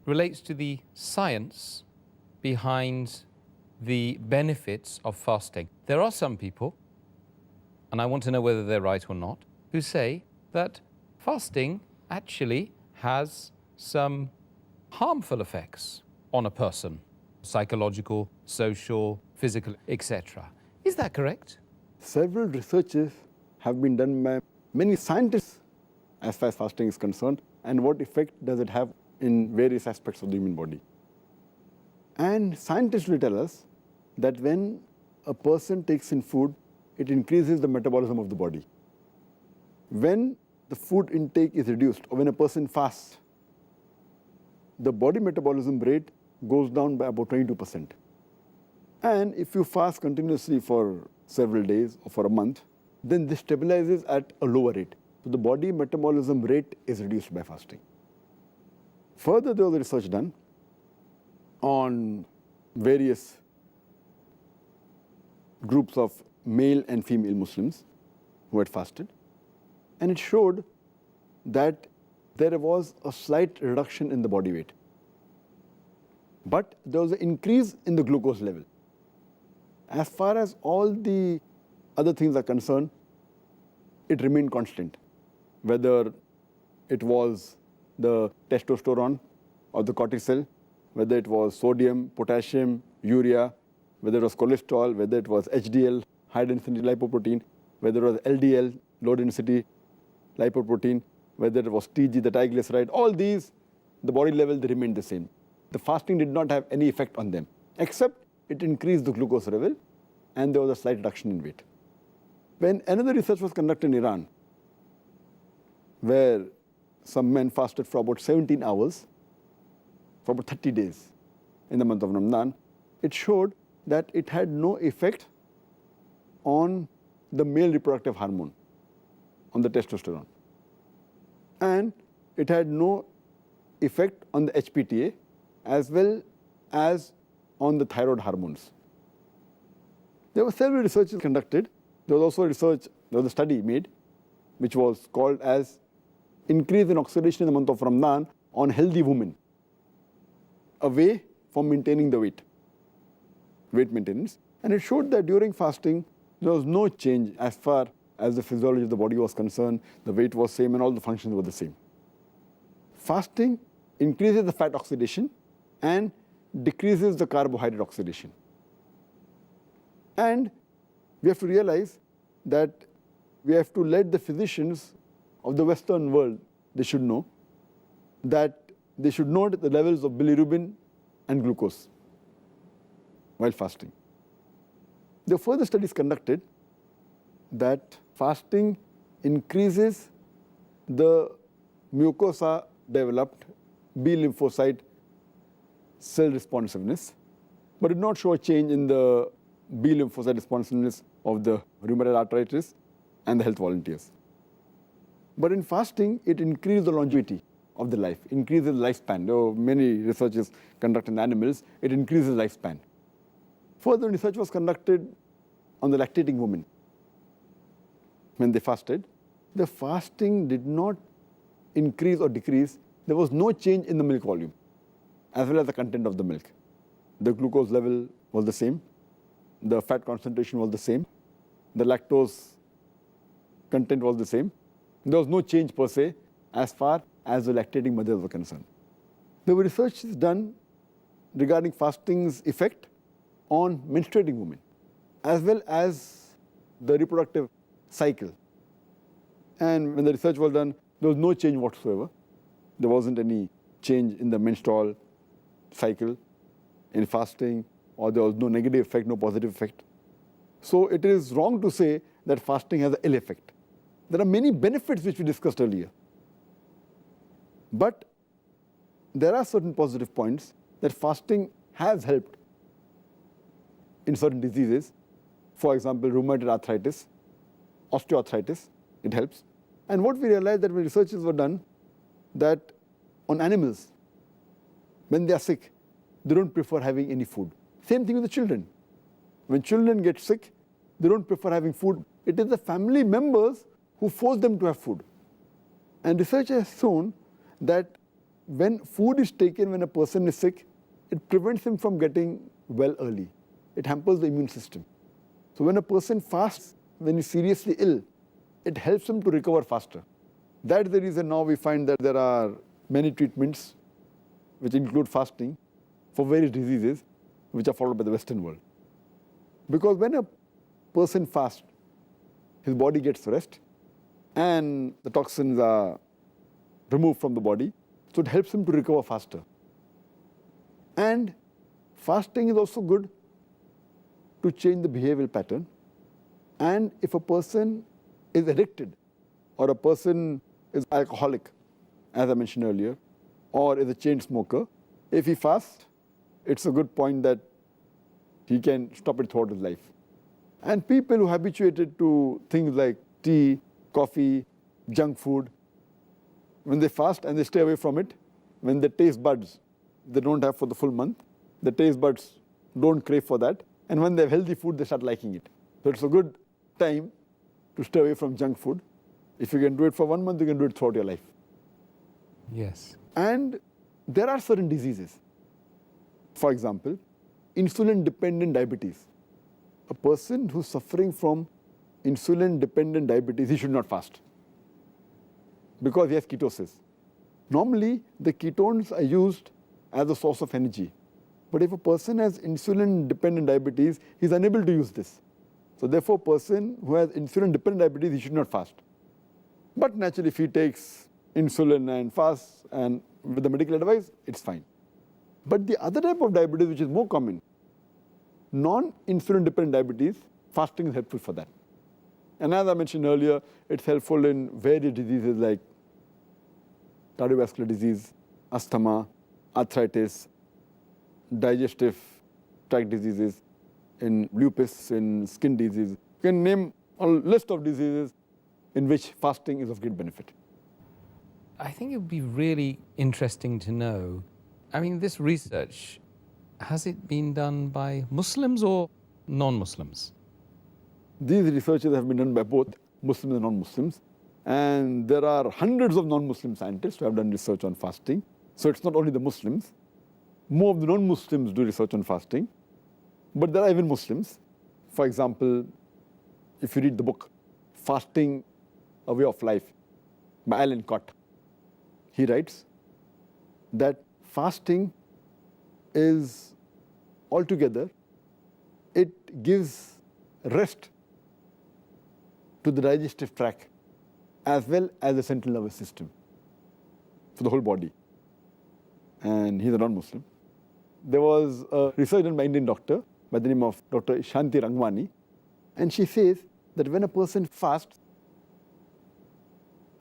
relates to the science behind the benefits of fasting. There are some people, and I want to know whether they're right or not, who say that fasting actually has some harmful effects on a person, psychological, social, physical, etc. Is that correct? Several researches have been done by many scientists as far as fasting is concerned, and what effect does it have in various aspects of the human body. And scientists will tell us that when a person takes in food, it increases the metabolism of the body. When the food intake is reduced, or when a person fasts, the body metabolism rate goes down by about 22%. And if you fast continuously for several days or for a month, then this stabilizes at a lower rate. So the body metabolism rate is reduced by fasting. Further, there was research done on various groups of male and female Muslims who had fasted, and it showed that there was a slight reduction in the body weight, but there was an increase in the glucose level. As far as all the other things are concerned, it remained constant, whether it was the testosterone or the cortisol, whether it was sodium, potassium, urea, whether it was cholesterol, whether it was HDL, high density lipoprotein, whether it was LDL, low density lipoprotein, whether it was TG, the triglyceride, all these, the body level, they remained the same. The fasting did not have any effect on them, except it increased the glucose level, and there was a slight reduction in weight. When another research was conducted in Iran, where some men fasted for about 17 hours, for about 30 days in the month of Ramadan, it showed that it had no effect on the male reproductive hormone, on the testosterone. And it had no effect on the HPTA as well as on the thyroid hormones. There were several researches conducted. There was also a study made which was called as increase in oxidation in the month of Ramadan on healthy women, a way for maintaining the weight maintenance. And it showed that during fasting, there was no change as far as the physiology of the body was concerned. The weight was same and all the functions were the same. Fasting increases the fat oxidation and decreases the carbohydrate oxidation. And we have to realize that we have to let the physicians of the Western world, they should know that they should note the levels of bilirubin and glucose while fasting. There were further studies conducted that fasting increases the mucosa developed B lymphocyte cell responsiveness, but did not show a change in the B lymphocyte responsiveness of the rheumatoid arthritis and the health volunteers. But in fasting, it increased the longevity of the life, increases lifespan. There were many researches conducted in animals, it increases lifespan. Further research was conducted on the lactating women. When they fasted, the fasting did not increase or decrease. There was no change in the milk volume as well as the content of the milk. The glucose level was the same, the fat concentration was the same, the lactose content was the same. There was no change per se as far as the lactating mothers were concerned. There were researches done regarding fasting's effect on menstruating women as well as the reproductive cycle. And when the research was done, there was no change whatsoever. There wasn't any change in the menstrual cycle in fasting, or there was no negative effect, no positive effect. So it is wrong to say that fasting has an ill effect. There are many benefits which we discussed earlier. But there are certain positive points that fasting has helped in certain diseases. For example, rheumatoid arthritis, osteoarthritis, it helps. And what we realized that when researches were done, that on animals, when they are sick, they don't prefer having any food. Same thing with the children. When children get sick, they don't prefer having food. It is the family members who force them to have food. And research has shown that when food is taken when a person is sick, it prevents him from getting well early. It hampers the immune system. So when a person fasts when he's seriously ill, it helps him to recover faster. That's the reason now we find that there are many treatments which include fasting for various diseases which are followed by the Western world. Because when a person fasts, his body gets rest and the toxins are removed from the body, so it helps him to recover faster. And fasting is also good to change the behavioral pattern. And if a person is addicted or a person is alcoholic, as I mentioned earlier, or is a chain smoker, if he fasts, it's a good point that he can stop it throughout his life. And people who are habituated to things like tea, coffee, junk food, when they fast and they stay away from it, when the taste buds they don't have for the full month, the taste buds don't crave for that, and when they have healthy food, they start liking it. So it's a good time to stay away from junk food. If you can do it for 1 month, you can do it throughout your life. Yes. And there are certain diseases. For example, insulin-dependent diabetes. A person who's suffering from insulin-dependent diabetes, he should not fast because he has ketosis. Normally, the ketones are used as a source of energy. But if a person has insulin-dependent diabetes, he's unable to use this. So therefore, a person who has insulin-dependent diabetes, he should not fast. But naturally, if he takes insulin and fasts and with the medical advice, it's fine. But the other type of diabetes, which is more common, non-insulin dependent diabetes, fasting is helpful for that. And as I mentioned earlier, it's helpful in various diseases like cardiovascular disease, asthma, arthritis, digestive tract diseases, in lupus, in skin disease. You can name a list of diseases in which fasting is of great benefit. I think it would be really interesting to know, I mean, this research, has it been done by Muslims or non-Muslims? These researches have been done by both Muslims and non-Muslims. And there are hundreds of non-Muslim scientists who have done research on fasting. So it's not only the Muslims. More of the non-Muslims do research on fasting. But there are even Muslims. For example, if you read the book, Fasting, A Way of Life, by Alan Cott, he writes that fasting is altogether, it gives rest to the digestive tract as well as the central nervous system for the whole body. And he's a non-Muslim. There was a research done by an Indian doctor by the name of Dr. Shanti Rangwani, and she says that when a person fasts,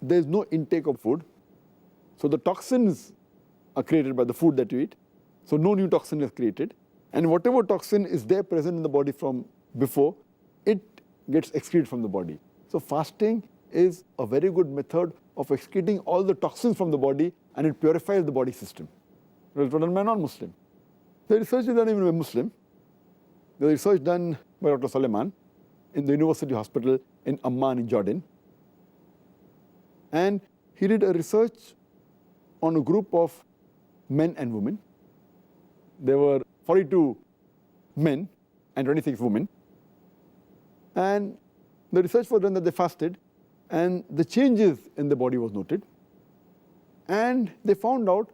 there is no intake of food. So the toxins are created by the food that you eat. So no new toxin is created. And whatever toxin is there present in the body from before, it gets excreted from the body. So fasting is a very good method of excreting all the toxins from the body, and it purifies the body system. It was done by a non-Muslim. The research is done even by Muslim. The research done by Dr. Suleiman in the University Hospital in Amman in Jordan. And he did a research on a group of men and women. There were 42 men and 26 women. And the research was done that they fasted, and the changes in the body was noted. And they found out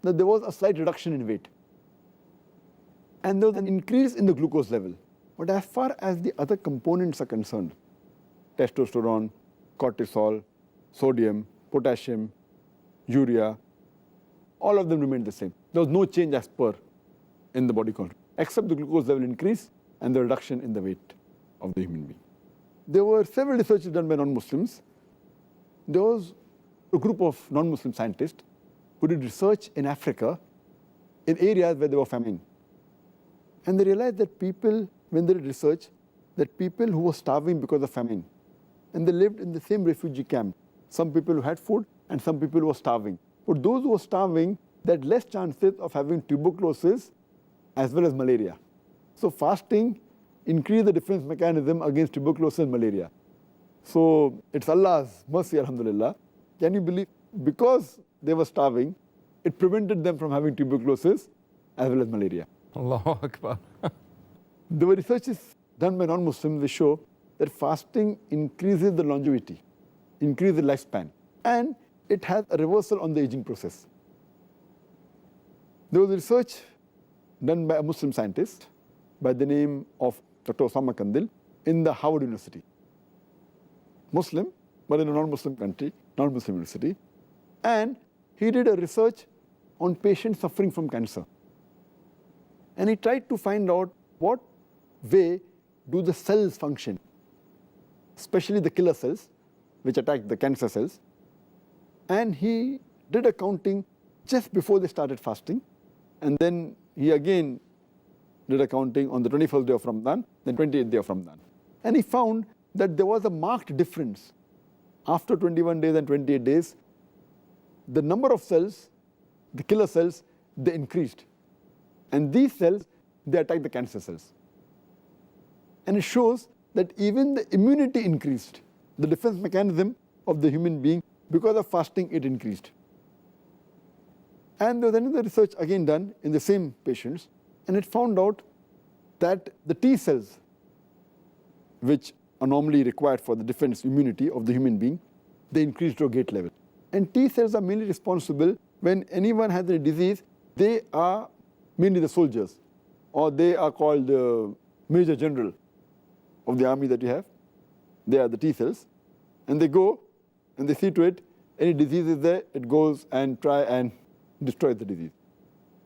that there was a slight reduction in weight. And there was an increase in the glucose level. But as far as the other components are concerned, testosterone, cortisol, sodium, potassium, urea, all of them remained the same. There was no change as per in the body content, except the glucose level increase and the reduction in the weight of the human being. There were several researches done by non-Muslims. There was a group of non-Muslim scientists who did research in Africa in areas where there were famine. And they realized that people, when they did research, that people who were starving because of famine, and they lived in the same refugee camp, some people who had food and some people who were starving. But those who were starving, they had less chances of having tuberculosis as well as malaria. So fasting increased the defense mechanism against tuberculosis and malaria. So it's Allah's mercy, alhamdulillah. Can you believe? Because they were starving, it prevented them from having tuberculosis as well as malaria. Allahu Akbar. There were researches done by non-Muslims that show that fasting increases the longevity, increases the lifespan, and it has a reversal on the aging process. There was research done by a Muslim scientist by the name of Dr. Osama Kandil in the Harvard University. Muslim, but in a non-Muslim country, non-Muslim university. And he did a research on patients suffering from cancer. And he tried to find out what way do the cells function, especially the killer cells, which attack the cancer cells. And he did a counting just before they started fasting. And then he again did a counting on the 21st day of Ramadan, then 28th day of Ramadan. And he found that there was a marked difference. After 21 days and 28 days, the number of cells, the killer cells, they increased. And these cells, they attack the cancer cells. And it shows that even the immunity increased. The defense mechanism of the human being, because of fasting, it increased. And there was another research again done in the same patients, and it found out that the T cells, which are normally required for the defense immunity of the human being, they increased to a great level. And T cells are mainly responsible when anyone has a disease. They are mainly the soldiers, or they are called the Major General of the army that you have. They are the T cells. And they go and they see to it, any disease is there, it goes and try and destroys the disease.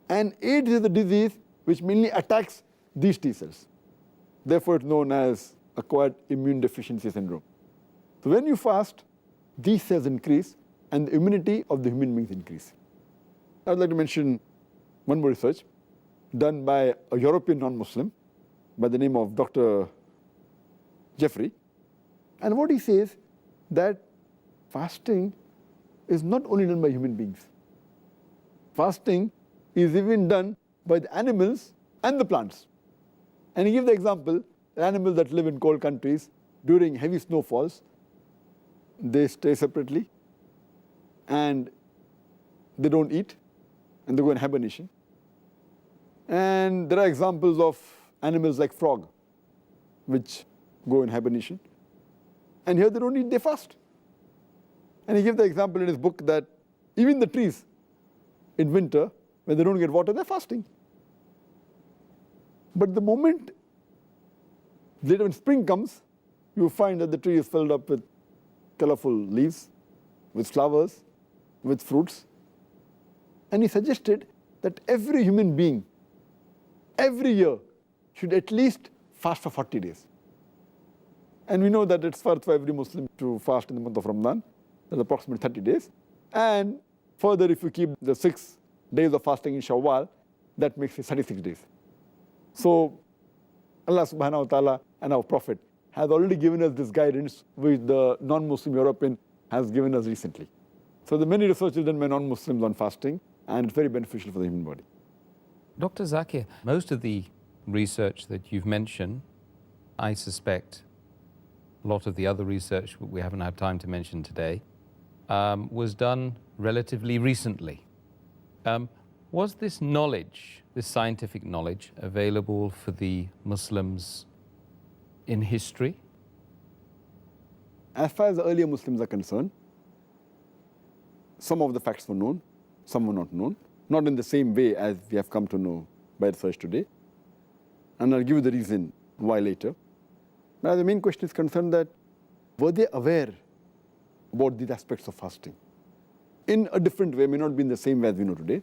And AIDS is a disease which mainly attacks these T cells. Therefore, it's known as acquired immune deficiency syndrome. So when you fast, these cells increase and the immunity of the human beings increase. I would like to mention one more research done by a European non-Muslim by the name of Dr. Jeffrey. And what he says that fasting is not only done by human beings. Fasting is even done by the animals and the plants. And he gives the example, the animals that live in cold countries, during heavy snowfalls, they stay separately and they don't eat and they go in hibernation. And there are examples of animals like frog, which go in hibernation. And here they don't eat, they fast. And he gives the example in his book that even the trees in winter, when they don't get water, they're fasting. But the moment later when spring comes, you find that the tree is filled up with colorful leaves, with flowers, with fruits. And he suggested that every human being, every year, should at least fast for 40 days. And we know that it's for every Muslim to fast in the month of Ramadan. That's approximately 30 days. And further, if you keep the 6 days of fasting in Shawwal, that makes it 36 days. So Allah subhanahu wa ta'ala and our Prophet has already given us this guidance which the non-Muslim European has given us recently. So there are many researches done by non-Muslims on fasting, and it's very beneficial for the human body. Dr. Zakir, most of the research that you've mentioned, I suspect a lot of the other research we haven't had time to mention today, was done relatively recently. Was this knowledge, this scientific knowledge, available for the Muslims in history? As far as the earlier Muslims are concerned, some of the facts were known, some were not known, not in the same way as we have come to know by research today. And I'll give you the reason why later. Now the main question is concerned that were they aware about these aspects of fasting? In a different way, may not be in the same way as we know today.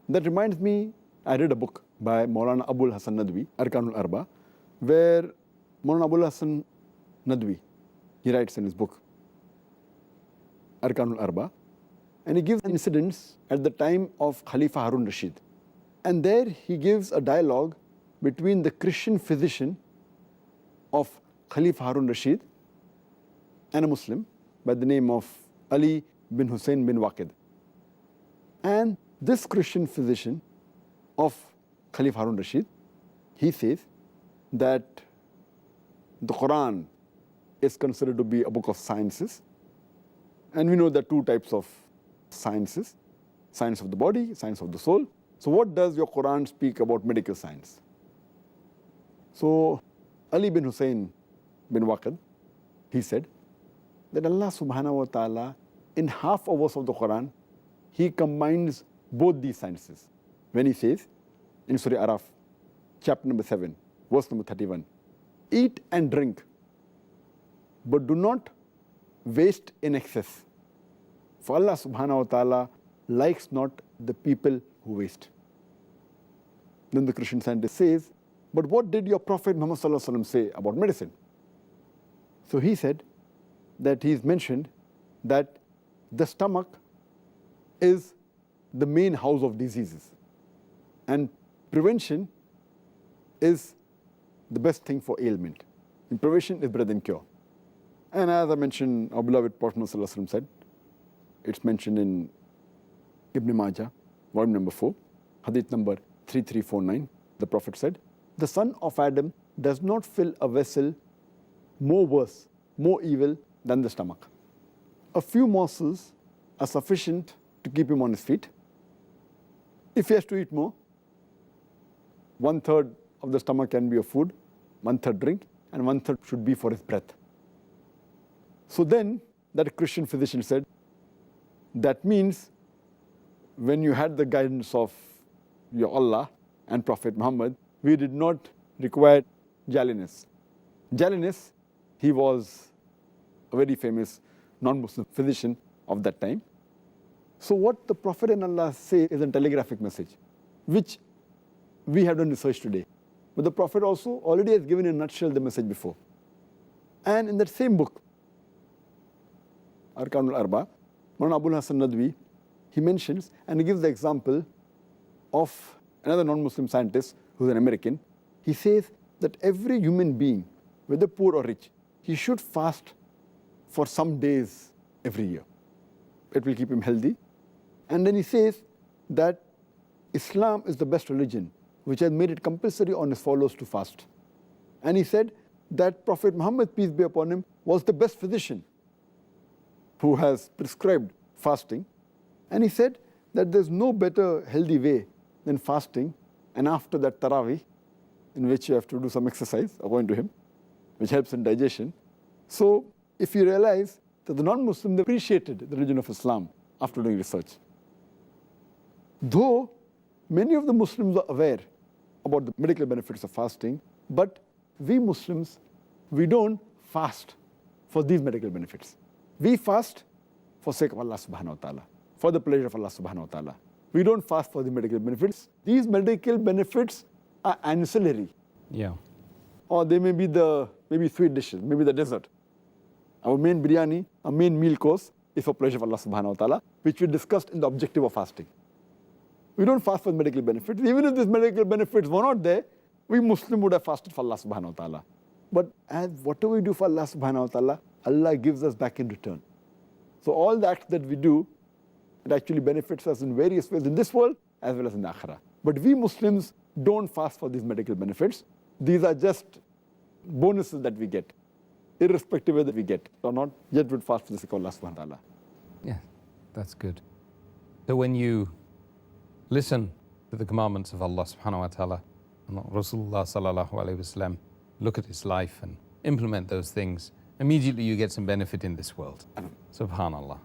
That reminds me, I read a book by Maulana Abul Hasan Nadwi, Arkanul Arba, where Maulana Abul Hasan Nadwi, he writes in his book, Arkanul Arba, and he gives incidents at the time of Khalifa Harun Rashid. And there he gives a dialogue between the Christian physician of Khalifa Harun Rashid and a Muslim by the name of Ali bin Hussein bin Waqid. And this Christian physician of Khalifa Harun Rashid, he says that the Quran is considered to be a book of sciences. And we know there are two types of sciences. science of the body, science of the soul. So what does your Quran speak about medical science? So Ali bin Hussein bin Waqid, he said that Allah subhanahu wa ta'ala, in half a verse of the Quran, He combines both these sciences. When He says in Surah Araf, chapter number 7, verse number 31, eat and drink, but do not waste in excess. For Allah subhanahu wa ta'ala likes not the people who waste. Then the Christian scientist says, but what did your Prophet Muhammad sallallahu alaihi wasallam say about medicine? So he said that he's mentioned that the stomach is the main house of diseases, and prevention is the best thing for ailment. And prevention is better than cure. And as I mentioned, our beloved Prophet Muhammad sallallahu alaihi wasallam said, it's mentioned in Ibn Majah, volume number 4, hadith number 3349. The Prophet said, the son of Adam does not fill a vessel more worse, more evil than the stomach. A few morsels are sufficient to keep him on his feet. If he has to eat more, 1/3 of the stomach can be of food, 1/3 drink, and 1/3 should be for his breath. So then that Christian physician said, that means when you had the guidance of your Allah and Prophet Muhammad, we did not require Jalinus. Jalinus, he was a very famous non-Muslim physician of that time. So what the Prophet and Allah say is a telegraphic message, which we have done research today. But the Prophet also already has given in a nutshell the message before. And in that same book, Arkan al-Arba, Maulana Abul Hasan Nadwi, he mentions and he gives the example of another non-Muslim scientist who's an American. He says that every human being, whether poor or rich, he should fast for some days every year. It will keep him healthy. And then he says that Islam is the best religion, which has made it compulsory on his followers to fast. And he said that Prophet Muhammad, peace be upon him, was the best physician who has prescribed fasting. And he said that there's no better healthy way than fasting, and after that Taraweeh, in which you have to do some exercise, according to him, which helps in digestion. So if you realize that the non-Muslim, they appreciated the religion of Islam after doing research. Though many of the Muslims are aware about the medical benefits of fasting, but we Muslims, we don't fast for these medical benefits. We fast for sake of Allah subhanahu wa ta'ala, for the pleasure of Allah subhanahu wa ta'ala. We don't fast for the medical benefits. These medical benefits are ancillary. Yeah. Or they may be maybe sweet dishes, maybe the dessert. Our main biryani, our main meal course is for pleasure of Allah subhanahu wa ta'ala, which we discussed in the objective of fasting. We don't fast for medical benefits. Even if these medical benefits were not there, we Muslim would have fasted for Allah subhanahu wa ta'ala. But as whatever we do for Allah subhanahu wa ta'ala, Allah gives us back in return. So all the acts that we do, it actually benefits us in various ways in this world as well as in the akhirah. But we Muslims don't fast for these medical benefits. These are just bonuses that we get, irrespective of that we get or not, yet would fast for the sake of Allah subhanahu wa ta'ala. Yeah, that's good. So when you listen to the commandments of Allah subhanahu wa ta'ala and Rasulullah sallallahu alayhi wasallam, look at his life and implement those things, immediately you get some benefit in this world. Subhanallah.